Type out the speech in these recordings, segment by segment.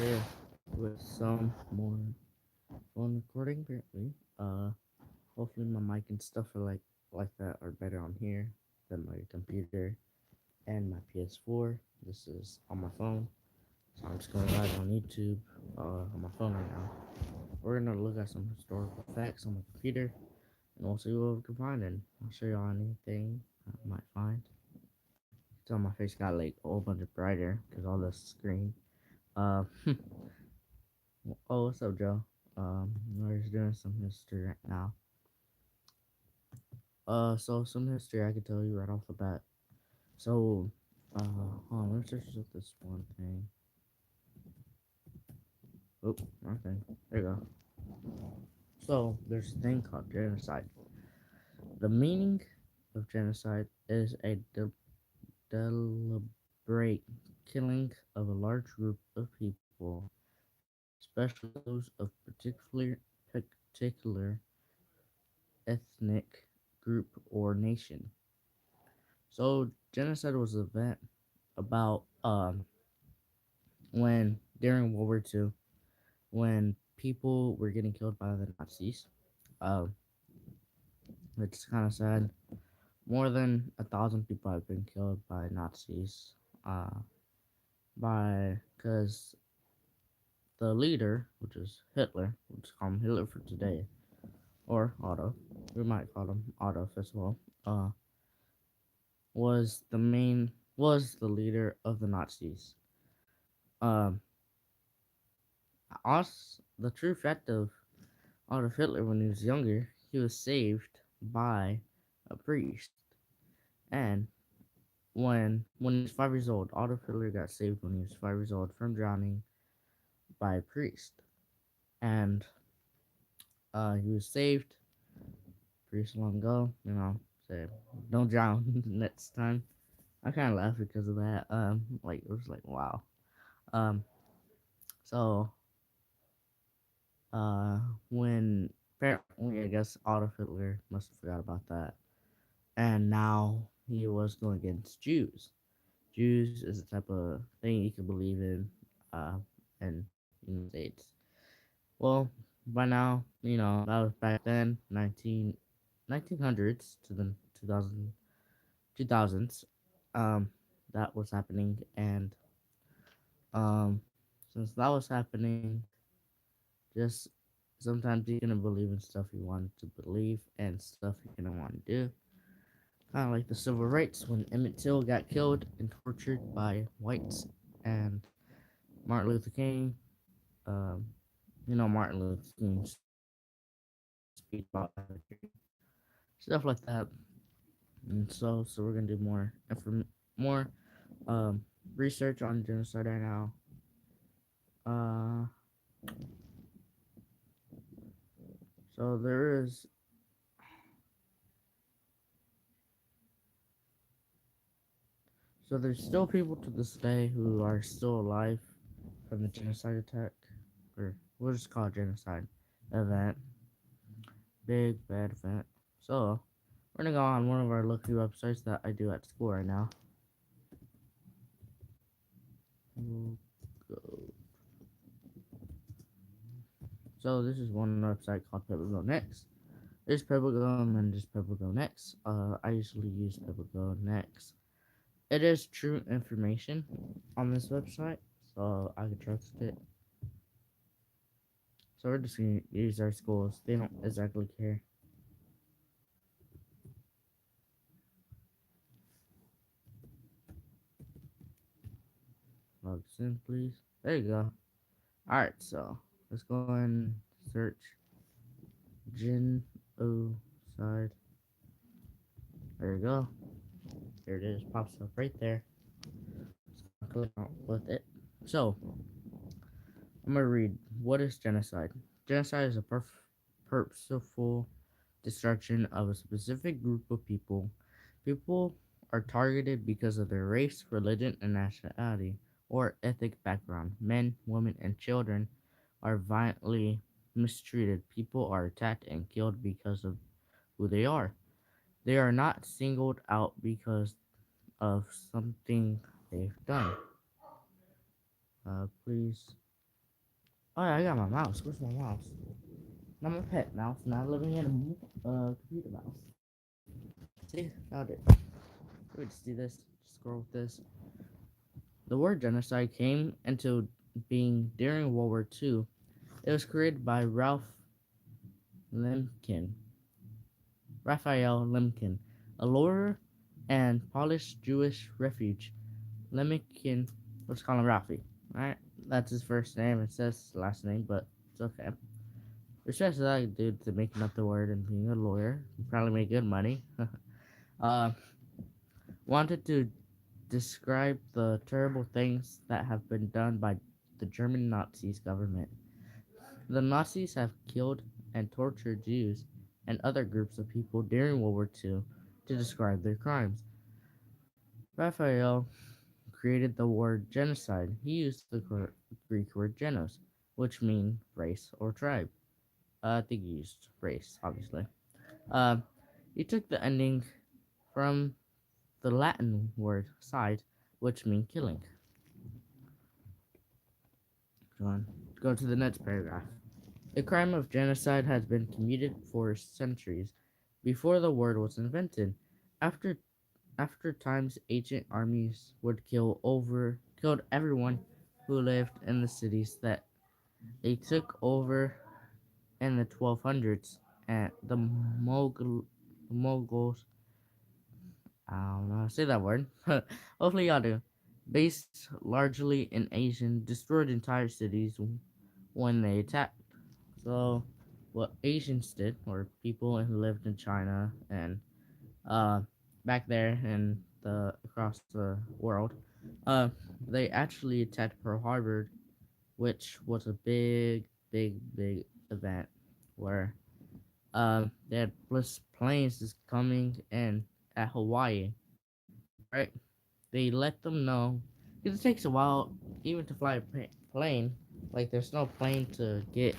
here with some more phone recording apparently. Hopefully my mic and stuff are like that are better on here than my computer and my PS4. This is on my phone, so I'm just going live on YouTube on my phone right now. We're gonna look at some historical facts on my computer, and we'll see what we can find. And I'll show y'all anything I might find. So my face got like a whole bunch of brighter because all the screen. Uh, oh, what's up, Joe? We're just doing some history right now. So some history I could tell you right off the bat. So, hold on, let's just look this one thing. Oh, wrong thing. There you go. So, there's a thing called genocide. The meaning of genocide is a deliberate killing of a large group of people, especially those of particular ethnic group or nation. So, genocide was an event about when during World War II, when people were getting killed by the Nazis. Um, it's kind of sad. More than 1,000 people have been killed by Nazis. By because the leader, which is Hitler, we'll just call him Hitler for today, or Otto. We might call him Otto first of all. Was the leader of the Nazis. Um, us the true fact of Adolf Hitler when he was younger, he was saved by a priest. And when he was 5 years old, Adolf Hitler got saved when he was 5 years old from drowning by a priest. And he was saved. Priest let him go, said don't drown next time. I kinda laughed because of that. Like it was like wow. Um so uh when apparently I guess Adolf Hitler must have forgot about that. And now he was going against Jews. Jews is a type of thing you can believe uh, in the United States. Well, by now, that was back then, 1900s to the 2000s. Um, that was happening, and um, since that was happening, just sometimes you're gonna believe in stuff you want to believe and stuff you're gonna want to do. Kind of like the civil rights when Emmett Till got killed and tortured by whites, and Martin Luther King. Um, Martin Luther King's speech about stuff like that. And so we're gonna do more um, research on genocide right now. Uh, so there is there's still people to this day who are still alive from the genocide attack, or we'll just call it genocide event, big bad event. So we're gonna go on one of our lucky websites that I do at school right now. We'll go. So this is one website called PebbleGo Next. There's PebbleGo and then there's PebbleGo Next. I usually use PebbleGo Next. It is true information on this website, so I can trust it. So we're just gonna use our schools. They don't exactly care. Log us in, please. There you go. Alright, so let's go and search genocide. There you go. There it is. Pops up right there. So I'll click on with it. So I'm gonna read. What is genocide? Genocide is a purposeful destruction of a specific group of people. People are targeted because of their race, religion, and nationality, or ethnic background. Men, women, and children are violently mistreated. People are attacked and killed because of who they are. They are not singled out because of something they've done. Please. Oh yeah, I got my mouse. Where's my mouse? Not my pet mouse. Not living in a computer mouse. See, found it. Let me just do this. Just scroll with this. The word genocide came into being during World War II. It was created by Lemkin, Raphael Lemkin, a lawyer and Polish Jewish refugee. Lemkin, let's call him Ralphie. Alright, that's his first name. It says his last name, but it's okay. Respect to that dude to making up the word and being a lawyer. He probably make good money. uh, wanted to describe the terrible things that have been done by the German Nazis government. The Nazis have killed and tortured Jews and other groups of people during World War II to describe their crimes. Raphael created the word genocide. He used the Greek word genos, which means race or tribe. I think he used race, obviously. Uh, he took the ending from the Latin word side, which means killing. Go on. Go to the next paragraph. The crime of genocide has been committed for centuries before the word was invented. After after times ancient armies would killed everyone who lived in the cities that they took over in the 1200s, and the Mongols, I don't know how to say that word. Hopefully y'all do. Based largely in Asian, destroyed entire cities when they attacked. So, what Asians did, or people who lived in China and uh, back there and across the world, uh, they actually attacked Pearl Harbor, which was a big event where they had planes just coming in at Hawaii, right? They let them know because it takes a while even to fly a plane. Like there's no plane to get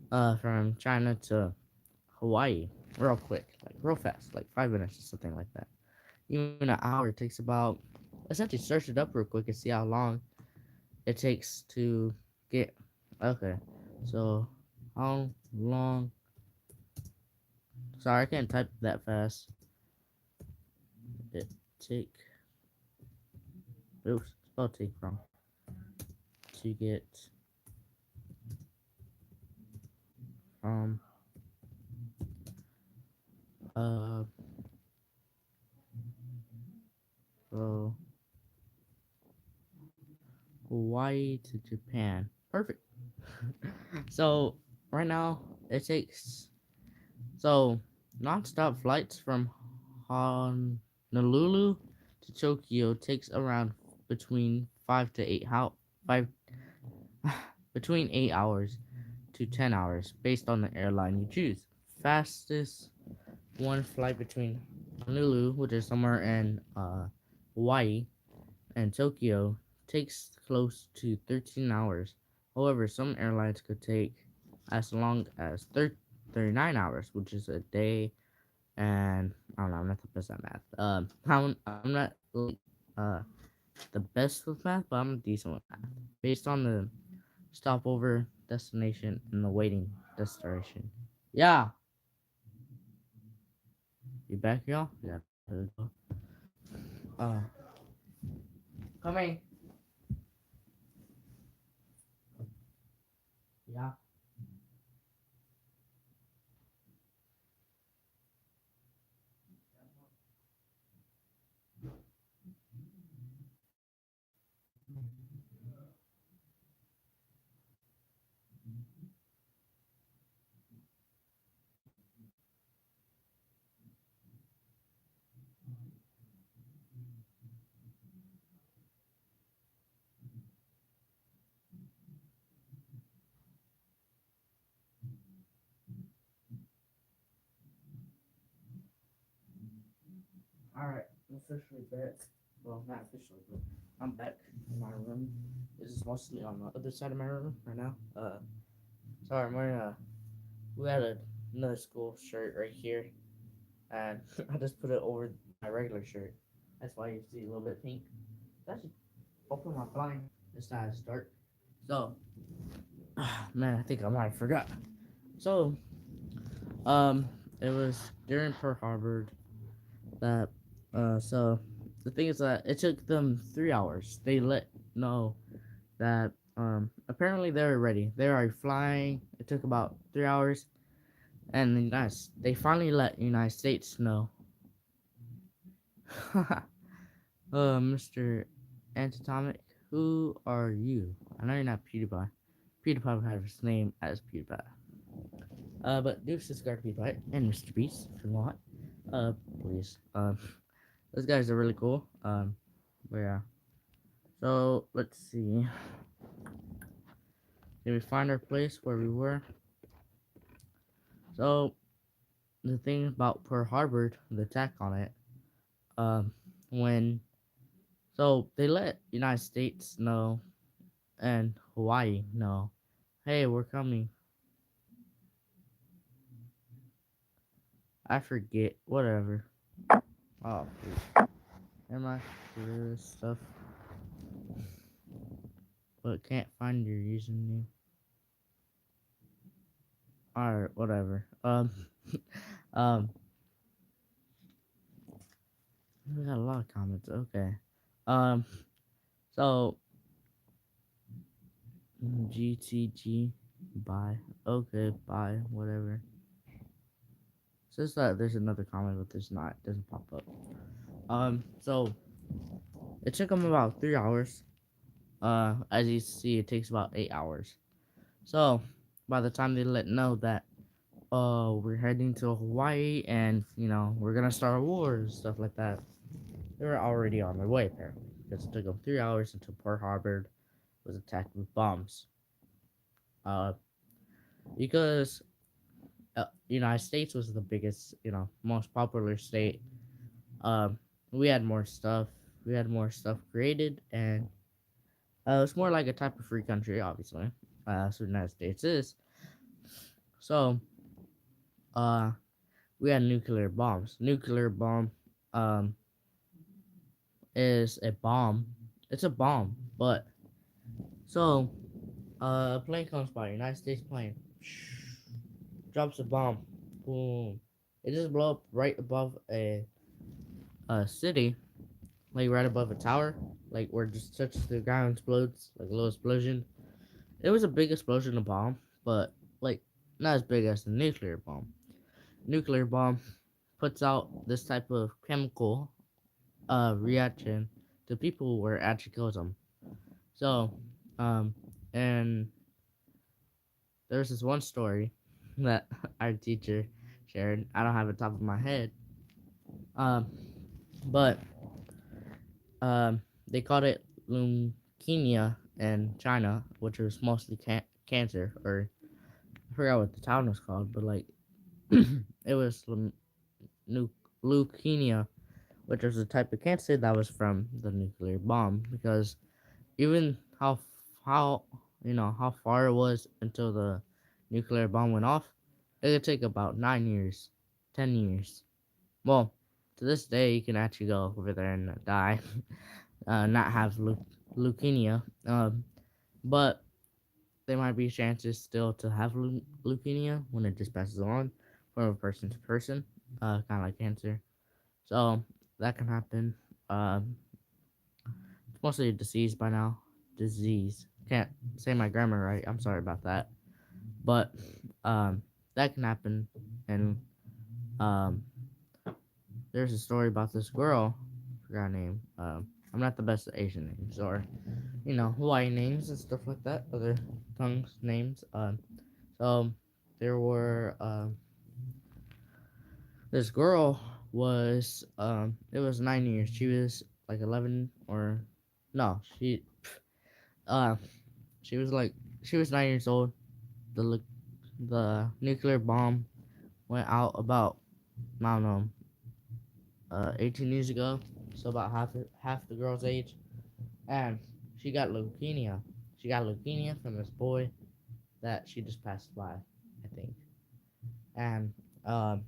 from China to Hawaii real quick, like real fast, like 5 minutes or something like that. Even an hour takes about. Let's actually search it up real quick and see how long it takes to get. Okay, so how long? Sorry, I can't type that fast. It take. Oops, spell take wrong. To get from uh so Hawaii to Japan. Perfect. So right now it takes so non-stop flights from Honolulu to Tokyo takes around between 5 between 8 hours to 10 hours based on the airline you choose. Fastest one flight between Honolulu, which is somewhere in Hawaii, and Tokyo takes close to 13 hours. However, some airlines could take as long as 39 hours, which is a day. And I don't know, I'm not the best at math. I'm not like uh the best with math, but I'm decent with math. Based on the stopover destination and the waiting destination. Yeah, you back, y'all? Yeah, there we go. Uh, coming. Yeah. All right, I'm officially back. Well, not officially, but I'm back in my room. This is mostly on the other side of my room right now. Sorry, I'm wearing we had another school shirt right here, and I just put it over my regular shirt. That's why you see a little bit pink. That should open my blind. It's not as dark. So, Man, I think I might have forgot. So, um, it was during Pearl Harbor that, so the thing is that it took them 3 hours. They let know that, apparently they were ready. They were already flying. It took about 3 hours, and they finally let United States know. Mr. Antitomic, who are you? I know you're not PewDiePie. PewDiePie would have his name as PewDiePie. But do subscribe to PewDiePie and Mr. Beast if you want. Please. Those guys are really cool. But yeah. So let's see. Did we find our place where we were? So the thing about Pearl Harbor, the attack on it, um, when they let United States know and Hawaii know, hey, we're coming. I forget, whatever. Oh, please. Am I through this stuff? But can't find your username. Alright, whatever. Um, we got a lot of comments. Okay. Um, so GTG, bye. Okay, bye. Whatever. Says that there's another comment, but there's not. It doesn't pop up. So it took them about 3 hours. As you see, it takes about 8 hours. So by the time they let know that, we're heading to Hawaii and we're gonna start a war and stuff like that, they were already on their way apparently because it took them 3 hours until Pearl Harbor was attacked with bombs. Uh, because United States was the biggest, most popular state. Um, we had more stuff. We had more stuff created, and it's more like a type of free country, obviously. So the United States is. So, uh, we had nuclear bombs. Nuclear bomb, um, is a bomb. It's a bomb, but so, a plane comes by, United States plane, drops a bomb, boom. It just blow up right above a city, like right above a tower, like where it just touches the ground, explodes, like a little explosion. It was a big explosion of bomb, but like not as big as the nuclear bomb. Nuclear bomb puts out this type of chemical reaction to people where it actually kills them. So, um, and there's this one story that our teacher shared. I don't have it top of my head. Um, but they called it leukemia in China, which was mostly cancer, or I forgot what the town was called, but like it was leukemia, which was a type of cancer that was from the nuclear bomb. Because even how how far it was until the nuclear bomb went off, it could take about 9 years, 10 years. Well, to this day, you can actually go over there and die, not have leukemia. But there might be chances still to have leukemia when it just passes on from a person to person, kind of like cancer. So that can happen. It's mostly a disease by now. Disease. Can't say my grammar right. I'm sorry about that. But that can happen. And um, there's a story about this girl. I forgot her name. I'm not the best at Asian names or Hawaiian names and stuff like that. Other tongues names. So there were this girl was it was 9 years. She was like 11 or no, uh she was like she was 9 years old. The nuclear bomb went out about I don't know 18 years ago, so about half the girl's age, and she got leukemia. She got leukemia from this boy that she just passed by, I think, and um,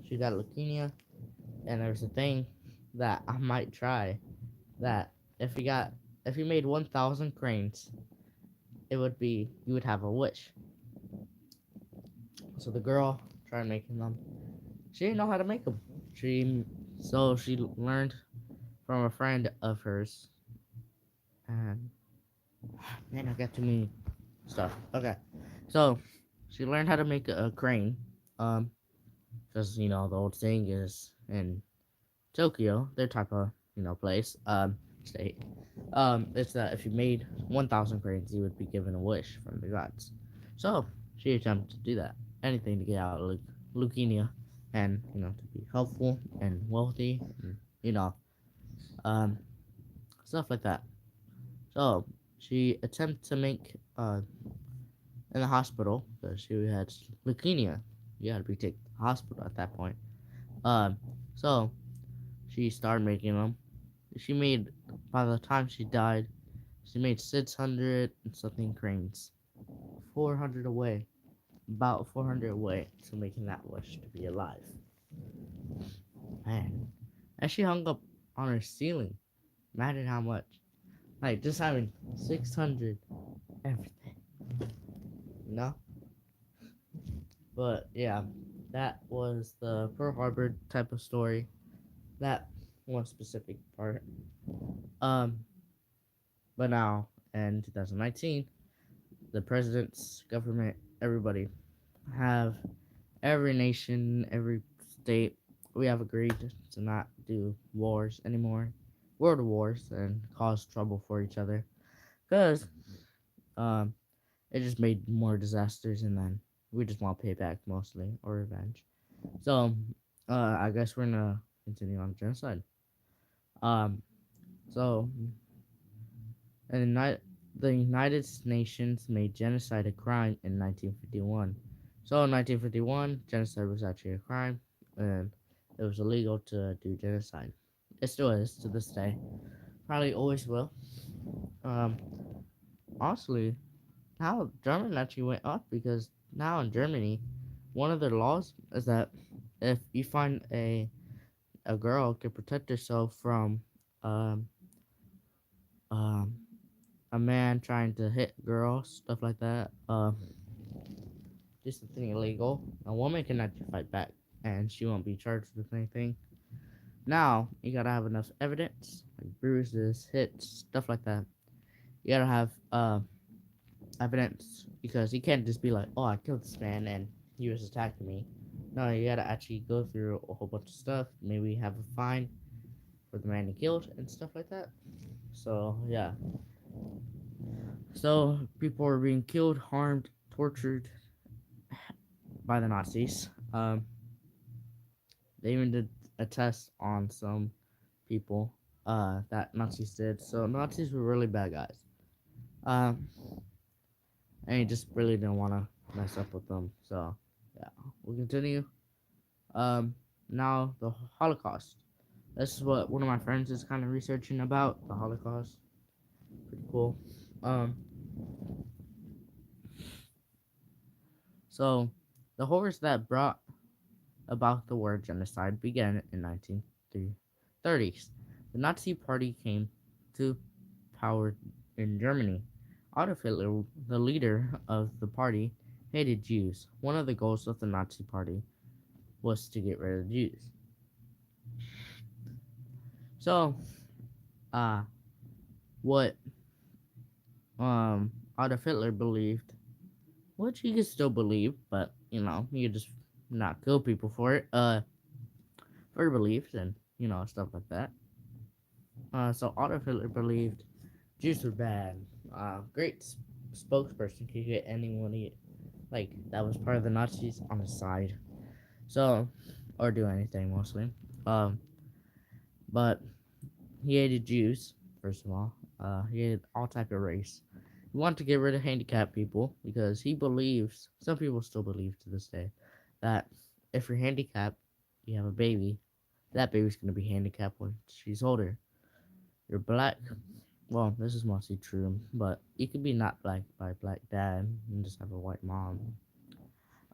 she got leukemia. And there's a thing that I might try that if you made 1,000 cranes it would be you would have a wish. So the girl tried making them. She didn't know how to make them. She learned from a friend of hers, and then I got too many stuff. Okay, so she learned how to make a crane. Um, because the old saying is in Tokyo, their type of place, state. It's that if you made 1,000 cranes, you would be given a wish from the gods. So she attempted to do that, anything to get out of leukemia, and to be helpful and wealthy, and um, stuff like that. So she attempted to make in the hospital because she had leukemia. You had to be taken to the hospital at that point. Um, so she started making them. She made by the time she died, she made 600 and something cranes. 400 away, about 400 away to making that wish to be alive. Man, and she hung up on her ceiling. Imagine how much. Like just having 600 everything, you know. But yeah, that was the Pearl Harbor type of story. That one specific part. Um, but now in 2019, the president's government, everybody have every nation, every state, we have agreed to not do wars anymore, world wars, and cause trouble for each other, because um, it just made more disasters, and then we just want payback mostly or revenge. So, I guess we're gonna continue on genocide. Um, so and the United Nations made genocide a crime in 1951. So in 1951, genocide was actually a crime, and it was illegal to do genocide. It still is to this day. Probably always will. Um, Honestly, now German actually went up because now in Germany, one of their laws is that if you find a girl can protect herself from um um a man trying to hit girls, stuff like that, just something illegal, a woman can actually fight back and she won't be charged with anything. Now, you gotta have enough evidence, like bruises, hits, stuff like that. You gotta have evidence because you can't just be like, oh, I killed this man and he was attacking me. No, you gotta actually go through a whole bunch of stuff, maybe have a fine for the man you killed and stuff like that. So, yeah. So, people were being killed, harmed, tortured by the Nazis. They even did a test on some people that Nazis did. So Nazis were really bad guys. Um, and he just really didn't want to mess up with them. So yeah, we'll continue. Um, Now the Holocaust. This is what one of my friends is kind of researching about the Holocaust. Pretty cool. Um, so the horrors that brought about the word genocide began in 1930s. The Nazi Party came to power in Germany. Adolf Hitler, the leader of the party, hated Jews. One of the goals of the Nazi Party was to get rid of Jews. So, uh, what Adolf Hitler believed, which he could still believe, but you could just not kill people for it, for beliefs and stuff like that. So Adolf Hitler believed Jews were bad. Great spokesperson could get anyone like that was part of the Nazis on his side. So, or do anything mostly. Um, but he hated Jews first of all. He hated all type of race. He wanted to get rid of handicapped people because he believes some people still believe to this day that if you're handicapped, you have a baby, that baby's gonna be handicapped when she's older. You're black. Well, this is mostly true, but you could be not black by a black dad and just have a white mom.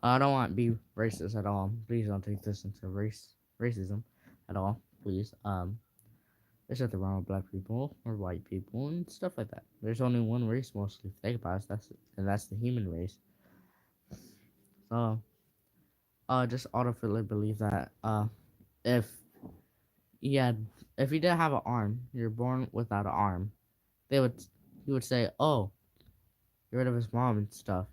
I don't want to be racist at all. Please don't take this into racism at all. Please. There's nothing wrong with black people or white people and stuff like that. There's only one race mostly. If you think about it, that's the human race. So, just automatically believe that if you had if you didn't have an arm, you're born without an arm. They would he would say, "Oh, get rid of his mom and stuff."